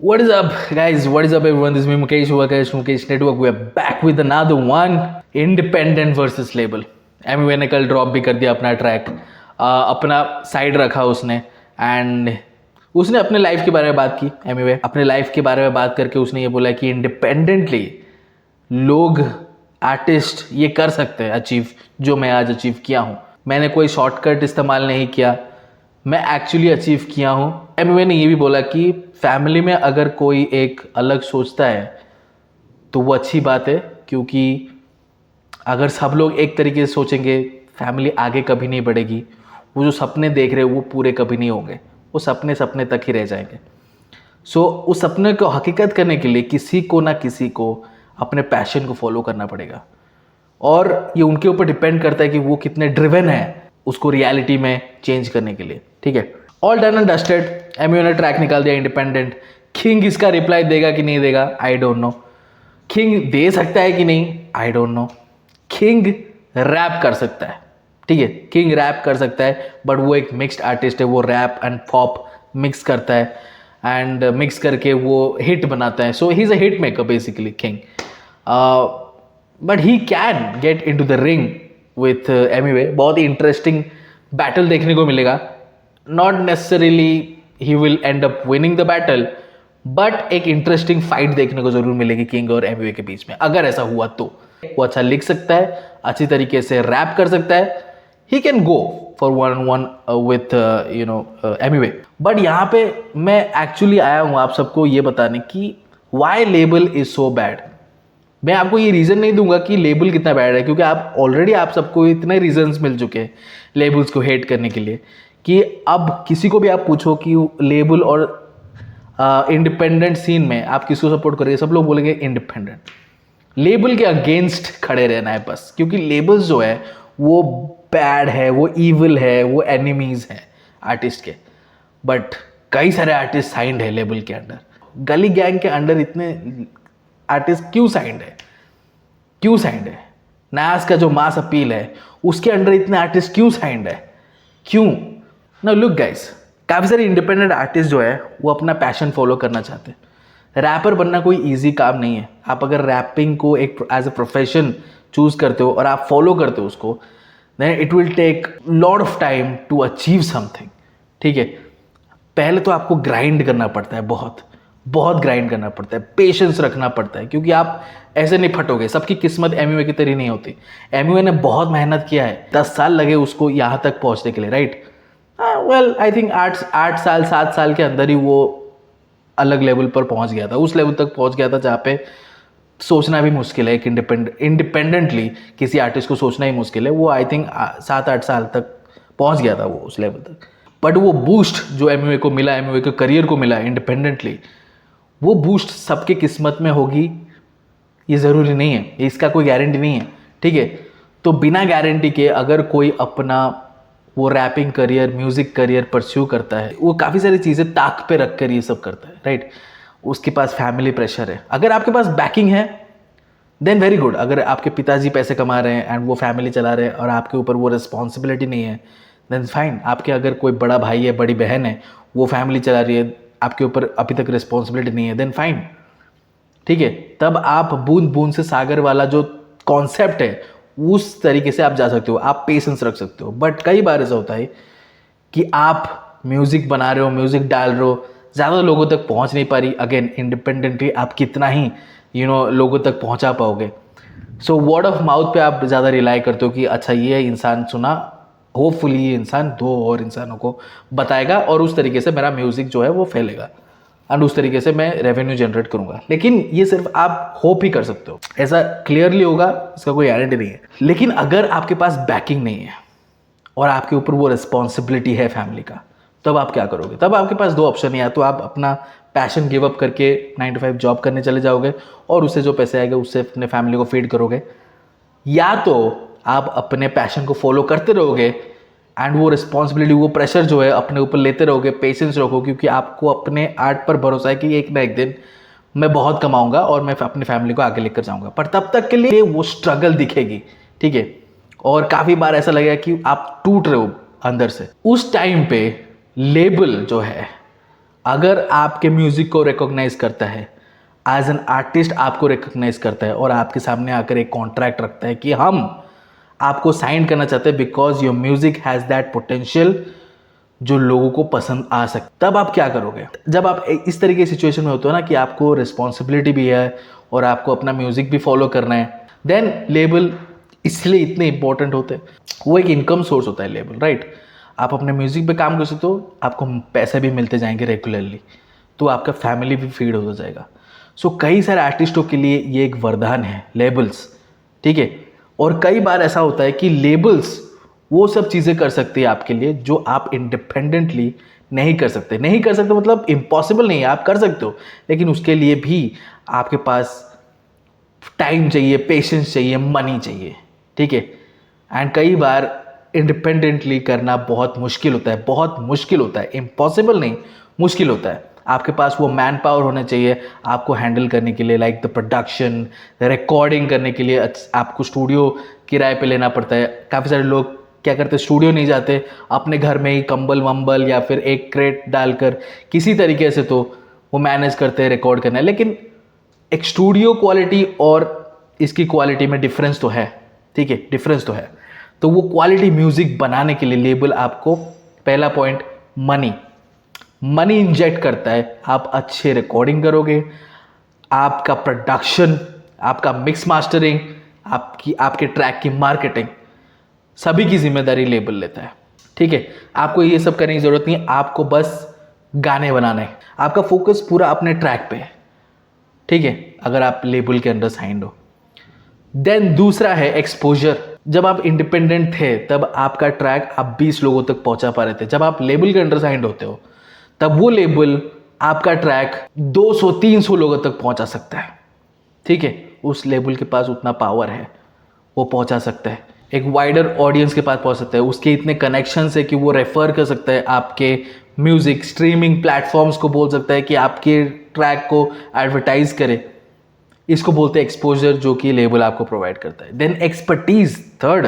What is up, guys? What is up, everyone? This is me, Mukesh Network. We are back with another one. Independent versus label. Emiway ने कल drop भी कर दिया अपना track, अपना side रखा उसने, एंड उसने अपने लाइफ के बारे में बात की। एमिवे अपने लाइफ के बारे में बात करके उसने ये बोला कि इंडिपेंडेंटली लोग, आर्टिस्ट ये कर सकते हैं अचीव, जो मैं आज अचीव किया हूँ। मैंने कोई शॉर्टकट इस्तेमाल नहीं किया, मैं एक्चुअली अचीव किया हूँ। एमिवे ने ये भी बोला कि फैमिली में अगर कोई एक अलग सोचता है तो वो अच्छी बात है, क्योंकि अगर सब लोग एक तरीके से सोचेंगे फैमिली आगे कभी नहीं बढ़ेगी। वो जो सपने देख रहे हैं वो पूरे कभी नहीं होंगे, वो सपने सपने तक ही रह जाएंगे। सो उस सपने को हकीकत करने के लिए किसी को ना किसी को अपने पैशन को फॉलो करना पड़ेगा, और ये उनके ऊपर डिपेंड करता है कि वो कितने ड्रिवन है उसको रियलिटी में चेंज करने के लिए। ठीक है, all done and dusted. Emiway ने ट्रैक निकाल दिया इंडिपेंडेंट। किंग इसका रिप्लाई देगा कि नहीं देगा, आई डोंट नो। किंग दे सकता है कि नहीं, I don't know. King rap कर सकता है, ठीक है, किंग रैप कर सकता है, बट वो एक मिक्स्ड आर्टिस्ट है। वो रैप एंड पॉप मिक्स करता है, एंड मिक्स करके वो हिट बनाता है। So he is a hit maker basically, king. But he can get into the ring with Emiway. बहुत ही इंटरेस्टिंग बैटल देखने को मिलेगा। Not necessarily he will end up winning the battle, but एक इंटरेस्टिंग फाइट देखने को जरूर मिलेगी किंग और एमिवे के बीच में। अगर ऐसा हुआ तो वो अच्छा लिख सकता है, अच्छी तरीके से रैप कर सकता है, he can go for one with Emiway. But यहाँ पे मैं एक्चुअली आया हूँ आप सबको ये बताने की why label is so bad. मैं आपको ये रीज़न नहीं दूंगा कि लेबल कितना बैड है, क्योंकि आप सबको इतने रीजंस मिल चुके हैं लेबल्स को हेट करने के लिए, कि अब किसी को भी आप पूछो कि लेबल और इंडिपेंडेंट सीन में आप किसको सपोर्ट करेंगे, सब लोग बोलेंगे इंडिपेंडेंट। लेबल के अगेंस्ट खड़े रहना है बस, क्योंकि लेबल्स जो है वो बैड है, वो ईविल है, वो एनिमीज हैं आर्टिस्ट के। बट कई सारे आर्टिस्ट साइंड है लेबल के अंडर। गली गैंग के अंडर इतने आर्टिस्ट क्यों साइंड है? क्यों साइंड है? नाज का जो मास अपील है उसके अंडर इतने आर्टिस्ट क्यों साइंड है? क्यों? ना लुक गाइस, काफ़ी सारे इंडिपेंडेंट आर्टिस्ट जो है वो अपना पैशन फॉलो करना चाहते हैं। रैपर बनना कोई इजी काम नहीं है। आप अगर रैपिंग को एक एज अ प्रोफेशन चूज करते हो और आप फॉलो करते हो उसको, then it will take lot of time to achieve something. ठीक है, पहले तो आपको ग्राइंड करना पड़ता है, बहुत बहुत ग्राइंड करना पड़ता है, पेशेंस रखना पड़ता है, क्योंकि आप ऐसे नहीं फटोगे। सबकी किस्मत एमिवे की तरह नहीं होती। एमिवे ने बहुत मेहनत किया है, 10 साल लगे उसको यहाँ तक पहुँचने के लिए, राइट? वेल आई थिंक 8 साल 7 साल के अंदर ही वो अलग लेवल पर पहुँच गया था, उस लेवल तक पहुँच गया था जहाँ पे सोचना भी मुश्किल है। एक इंडिपेंडेंटली किसी आर्टिस्ट को सोचना ही मुश्किल है। वो आई थिंक 7-8 साल तक पहुँच गया था वो उस लेवल तक। बट वो बूस्ट जो एमिवे को मिला, एमिवे के करियर को मिला इंडिपेंडेंटली, वो बूस्ट सबके किस्मत में होगी ये ज़रूरी नहीं है, इसका कोई गारंटी नहीं है। ठीक है, तो बिना गारंटी के अगर कोई अपना वो rapping career, music career pursue करता है, वो काफ़ी सारी चीज़ें ताक पे रख कर ये सब करता है, राइट? उसके पास फैमिली प्रेशर है। अगर आपके पास बैकिंग है देन वेरी गुड। अगर आपके पिताजी पैसे कमा रहे हैं एंड वो फैमिली चला रहे हैं और आपके ऊपर वो रिस्पॉन्सिबिलिटी नहीं है, देन फाइन। आपके अगर कोई बड़ा भाई है, बड़ी बहन है, वो फैमिली चला रही है, आपके ऊपर अभी तक रिस्पॉन्सिबिलिटी नहीं है, देन फाइन। ठीक है, तब आप बूंद बूंद से सागर वाला जो कॉन्सेप्ट है उस तरीके से आप जा सकते हो, आप पेशेंस रख सकते हो। बट कई बार ऐसा होता है कि आप म्यूज़िक बना रहे हो, म्यूज़िक डाल रहे हो, ज़्यादा लोगों तक पहुंच नहीं पा रही। अगेन इंडिपेंडेंटली आप कितना ही लोगों तक पहुंचा पाओगे? सो वर्ड ऑफ माउथ पे आप ज़्यादा रिलाई करते हो कि अच्छा ये इंसान सुना, होपफुली ये इंसान 2 और इंसानों को बताएगा और उस तरीके से मेरा म्यूज़िक जो है वो फैलेगा एंड उस तरीके से मैं रेवेन्यू जनरेट करूंगा। लेकिन ये सिर्फ आप होप ही कर सकते हो, ऐसा क्लियरली होगा इसका कोई गारंटी नहीं है। लेकिन अगर आपके पास बैकिंग नहीं है और आपके ऊपर वो रिस्पॉन्सिबिलिटी है फैमिली का, तब आप क्या करोगे? तब आपके पास 2 ऑप्शन है। या तो आप अपना पैशन गिव अप करके 9 to 5 जॉब करने चले जाओगे और उससे जो पैसे आएंगे उससे अपने फैमिली को फीड करोगे, या तो आप अपने पैशन को फॉलो करते रहोगे एंड वो रिस्पॉन्सिबिलिटी, वो प्रेशर जो है अपने ऊपर लेते रहोगे, पेशेंस रखो, क्योंकि आपको अपने आर्ट पर भरोसा है कि एक ना एक दिन मैं बहुत कमाऊंगा और मैं अपनी फैमिली को आगे लेकर जाऊंगा। पर तब तक के लिए वो स्ट्रगल दिखेगी, ठीक है? और काफ़ी बार ऐसा लगेगा कि आप टूट रहे हो अंदर से। उस टाइम पे लेबल जो है अगर आपके म्यूज़िक को रिकॉग्नाइज करता है, एज एन आर्टिस्ट आपको रिकॉग्नाइज करता है और आपके सामने आकर एक कॉन्ट्रैक्ट रखता है कि हम आपको साइन करना चाहते हैं because your music has that potential जो लोगों को पसंद आ सकता, तब आप क्या करोगे? जब आप इस तरीके की सिचुएशन में होते हो ना कि आपको रिस्पॉन्सिबिलिटी भी है और आपको अपना म्यूज़िक भी फॉलो करना है, देन लेबल इसलिए इतने इंपॉर्टेंट होते हैं। वो एक इनकम सोर्स होता है लेबल, राइट? आप अपने म्यूज़िक पे काम कर सकते हो, आपको पैसे भी मिलते जाएंगे रेगुलरली, तो आपका फैमिली भी फीड होता जाएगा। सो कई सारे आर्टिस्टों के लिए ये एक वरदान है लेबल्स, ठीक है? और कई बार ऐसा होता है कि लेबल्स वो सब चीज़ें कर सकती है आपके लिए जो आप इंडिपेंडेंटली नहीं कर सकते। नहीं कर सकते मतलब इम्पॉसिबल नहीं है, आप कर सकते हो, लेकिन उसके लिए भी आपके पास टाइम चाहिए, पेशेंस चाहिए, मनी चाहिए, ठीक है? एंड कई बार इंडिपेंडेंटली करना बहुत मुश्किल होता है, बहुत मुश्किल होता है, इम्पॉसिबल नहीं, मुश्किल होता है। आपके पास वो मैन पावर होना चाहिए आपको हैंडल करने के लिए, लाइक द प्रोडक्शन, रिकॉर्डिंग करने के लिए आपको स्टूडियो किराए पे लेना पड़ता है। काफ़ी सारे लोग क्या करते हैं, स्टूडियो नहीं जाते, अपने घर में ही कंबल वंबल या फिर एक क्रेट डालकर किसी तरीके से तो वो मैनेज करते हैं रिकॉर्ड करना है। लेकिन एक स्टूडियो क्वालिटी और इसकी क्वालिटी में डिफरेंस तो है, ठीक है? डिफरेंस तो है। तो वो क्वालिटी म्यूज़िक बनाने के लिए लेबल आपको, पहला पॉइंट, मनी इंजेक्ट करता है। आप अच्छे रिकॉर्डिंग करोगे, आपका प्रोडक्शन, आपका मिक्स मास्टरिंग, आपके ट्रैक की मार्केटिंग, सभी की जिम्मेदारी लेबल लेता है, ठीक है? आपको ये सब करने की ज़रूरत नहीं है, आपको बस गाने बनाने हैं। आपका फोकस पूरा अपने ट्रैक पे है, ठीक है? अगर आप लेबल के अंडर साइंड हो। देन दूसरा है एक्सपोजर। जब आप इंडिपेंडेंट थे तब आपका ट्रैक आप 20 लोगों तक पहुंचा पा रहे थे। जब आप लेबल के अंडर साइंड होते हो तब वो लेबल आपका ट्रैक 200-300 लोगों तक पहुंचा सकता है, ठीक है? उस लेबल के पास उतना पावर है, वो पहुंचा सकता है, एक वाइडर ऑडियंस के पास पहुंच सकता है। उसके इतने कनेक्शंस है कि वो रेफर कर सकता है आपके म्यूज़िक, स्ट्रीमिंग प्लेटफॉर्म्स को बोल सकता है कि आपके ट्रैक को एडवर्टाइज करे। इसको बोलते हैं एक्सपोजर, जो कि लेबल आपको प्रोवाइड करता है। देन एक्सपर्टीज, थर्ड,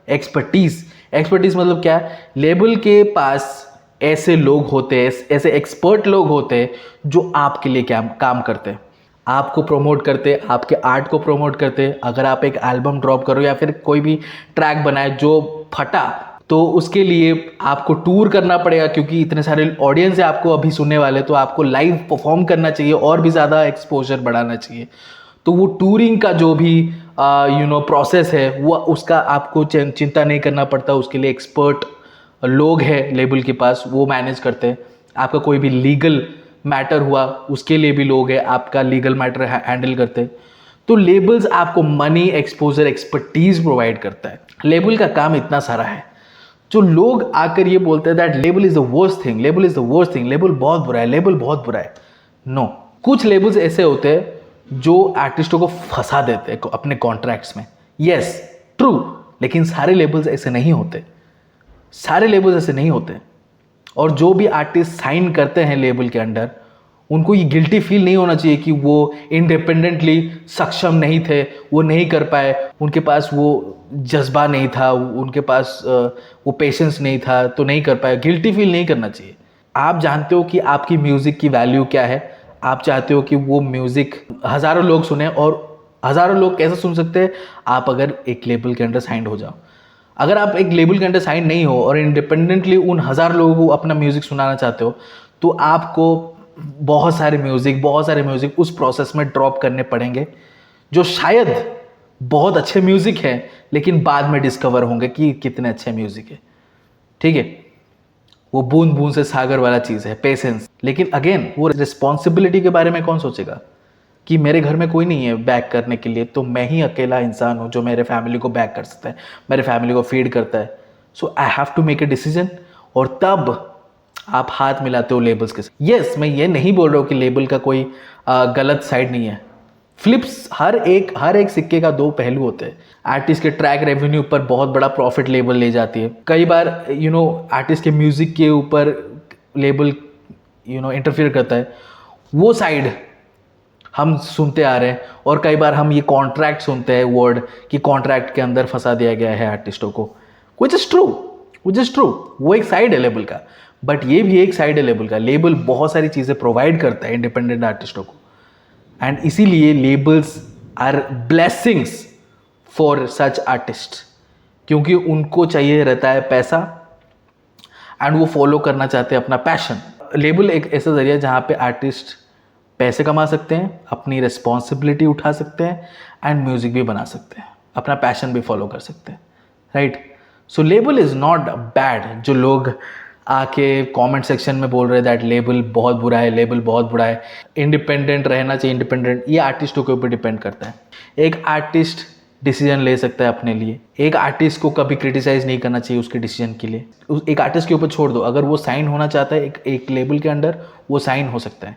एक्सपर्टीज मतलब क्या है? लेबल के पास ऐसे लोग होते हैं, ऐसे एक्सपर्ट लोग होते हैं जो आपके लिए क्या काम करते हैं, आपको प्रमोट करते, आपके आर्ट को प्रमोट करते। अगर आप एक एल्बम ड्रॉप करो या फिर कोई भी ट्रैक बनाए जो फटा, तो उसके लिए आपको टूर करना पड़ेगा, क्योंकि इतने सारे ऑडियंस है आपको अभी सुनने वाले, तो आपको लाइव परफॉर्म करना चाहिए और भी ज़्यादा एक्सपोजर बढ़ाना चाहिए। तो वो टूरिंग का जो भी प्रोसेस है, वो उसका आपको चिंता नहीं करना पड़ता। उसके लिए एक्सपर्ट लोग हैं लेबल के पास, वो मैनेज करते हैं। आपका कोई भी लीगल मैटर हुआ, उसके लिए भी लोग हैं, आपका लीगल मैटर हैंडल करते हैं। तो लेबल्स आपको मनी, एक्सपोजर, एक्सपर्टीज प्रोवाइड करता है। लेबल का काम इतना सारा है, जो लोग आकर ये बोलते हैं that label is the worst thing, label is the worst thing, label बहुत बुरा है, लेबल बहुत बुरा है। नो, कुछ लेबल्स ऐसे होते हैं जो आर्टिस्टों को फंसा देते हैं अपने कॉन्ट्रैक्ट्स में। यस, ट्रू, लेकिन सारे लेबल्स ऐसे नहीं होते, सारे लेबल्स ऐसे नहीं होते। और जो भी आर्टिस्ट साइन करते हैं लेबल के अंडर, उनको ये गिल्टी फील नहीं होना चाहिए कि वो इंडिपेंडेंटली सक्षम नहीं थे, वो नहीं कर पाए, उनके पास वो जज्बा नहीं था, उनके पास वो पेशेंस नहीं था, तो नहीं कर पाए। गिल्टी फील नहीं करना चाहिए। आप जानते हो कि आपकी म्यूज़िक की वैल्यू क्या है, आप चाहते हो कि वो म्यूज़िक हज़ारों लोग सुने, और हज़ारों लोग कैसे सुन सकते हैं? आप अगर एक लेबल के अंडर साइंड हो जाओ। अगर आप एक लेबल के अंडर साइन नहीं हो और इंडिपेंडेंटली उन 1000 लोगों को अपना म्यूज़िक सुनाना चाहते हो, तो आपको बहुत सारे म्यूज़िक उस प्रोसेस में ड्रॉप करने पड़ेंगे, जो शायद बहुत अच्छे म्यूज़िक हैं, लेकिन बाद में डिस्कवर होंगे कि कितने अच्छे म्यूज़िक है, ठीक है? वो बूंद बूंद से सागर वाला चीज़ है, पेशेंस। लेकिन अगेन, वो रिस्पॉन्सिबिलिटी के बारे में कौन सोचेगा कि मेरे घर में कोई नहीं है बैक करने के लिए, तो मैं ही अकेला इंसान हूँ जो मेरे फैमिली को बैक कर सकता है, मेरे फैमिली को फीड करता है। So I have to make a decision, और तब आप हाथ मिलाते हो लेबल्स के साथ। यस, मैं ये नहीं बोल रहा हूँ कि लेबल का कोई गलत साइड नहीं है। फ्लिप्स, हर एक सिक्के का दो पहलू होते हैं। आर्टिस्ट के ट्रैक रेवेन्यू पर बहुत बड़ा प्रॉफिट लेबल ले जाती है। कई बार आर्टिस्ट के म्यूजिक के ऊपर लेबल इंटरफियर करता है। वो साइड हम सुनते आ रहे हैं, और कई बार हम ये कॉन्ट्रैक्ट सुनते हैं वर्ड कि कॉन्ट्रैक्ट के अंदर फंसा दिया गया है आर्टिस्टों को, which is true, which is true, वो एक साइड है लेबल का, बट ये भी एक साइड है लेबल का। लेबल बहुत सारी चीज़ें प्रोवाइड करता है इंडिपेंडेंट आर्टिस्टों को, एंड इसीलिए labels are blessings for such artist, क्योंकि उनको चाहिए रहता है पैसा एंड वो फॉलो करना चाहते हैं अपना पैशन। लेबल एक ऐसा जरिया है जहाँ पे आर्टिस्ट पैसे कमा सकते हैं, अपनी रिस्पॉन्सिबिलिटी उठा सकते हैं एंड म्यूज़िक भी बना सकते हैं, अपना पैशन भी फॉलो कर सकते हैं, right. So label is not bad. जो लोग आके कमेंट सेक्शन में बोल रहे हैं दैट लेबल बहुत बुरा है, लेबल बहुत बुरा है, इंडिपेंडेंट रहना चाहिए, इंडिपेंडेंट, ये आर्टिस्टों के ऊपर डिपेंड करता है। एक आर्टिस्ट डिसीजन ले सकता है अपने लिए, एक आर्टिस्ट को कभी क्रिटिसाइज नहीं करना चाहिए उसके डिसीजन के लिए। एक आर्टिस्ट के ऊपर छोड़ दो, अगर वो साइन होना चाहता है एक लेबल के अंडर, वो साइन हो सकता है,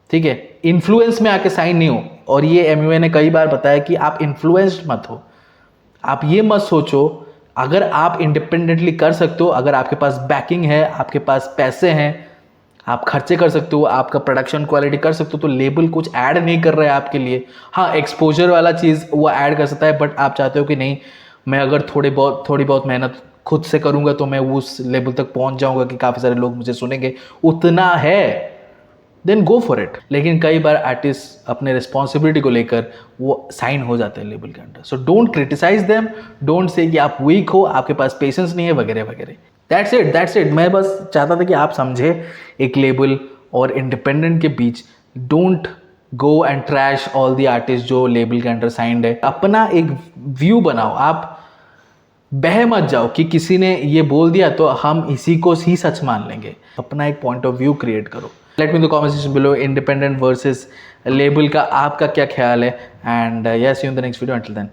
ठीक है। इन्फ्लुएंस में आके साइन नहीं हो, और ये MUA ने कई बार बताया कि आप इन्फ्लुएंस्ड मत हो। आप ये मत सोचो, अगर आप इंडिपेंडेंटली कर सकते हो, अगर आपके पास बैकिंग है, आपके पास पैसे हैं, आप खर्चे कर सकते हो, आपका प्रोडक्शन क्वालिटी कर सकते हो, तो लेबल कुछ ऐड नहीं कर रहा है आपके लिए। हाँ, एक्सपोजर वाला चीज़ वो ऐड कर सकता है, बट आप चाहते हो कि नहीं, मैं अगर थोड़ी बहुत मेहनत खुद से करूँगा तो मैं उस लेवल तक पहुँच जाऊँगा कि काफ़ी सारे लोग मुझे सुनेंगे, उतना है, देन गो फॉर इट। लेकिन कई बार आर्टिस्ट अपने रिस्पॉन्सिबिलिटी को लेकर वो साइन हो जाते हैं लेबल के under. So don't criticise them, don't say कि आप वीक हो, आपके पास पेशेंस नहीं है, वगैरह वगैरह। That's it. मैं बस चाहता था कि आप समझे एक लेबल और इंडिपेंडेंट के बीच। Don't go and trash all the artist जो लेबल के अंडर साइंड है। अपना एक व्यू बनाओ, आप बह मत जाओ कि किसी ने ये बोल दिया तो हम इसी को ही सच मान लेंगे। अपना एक पॉइंट ऑफ व्यू क्रिएट करो। Let me in the comment section below independent versus label का आपका क्या ख्याल है, and yes, see you in the next video. Until then.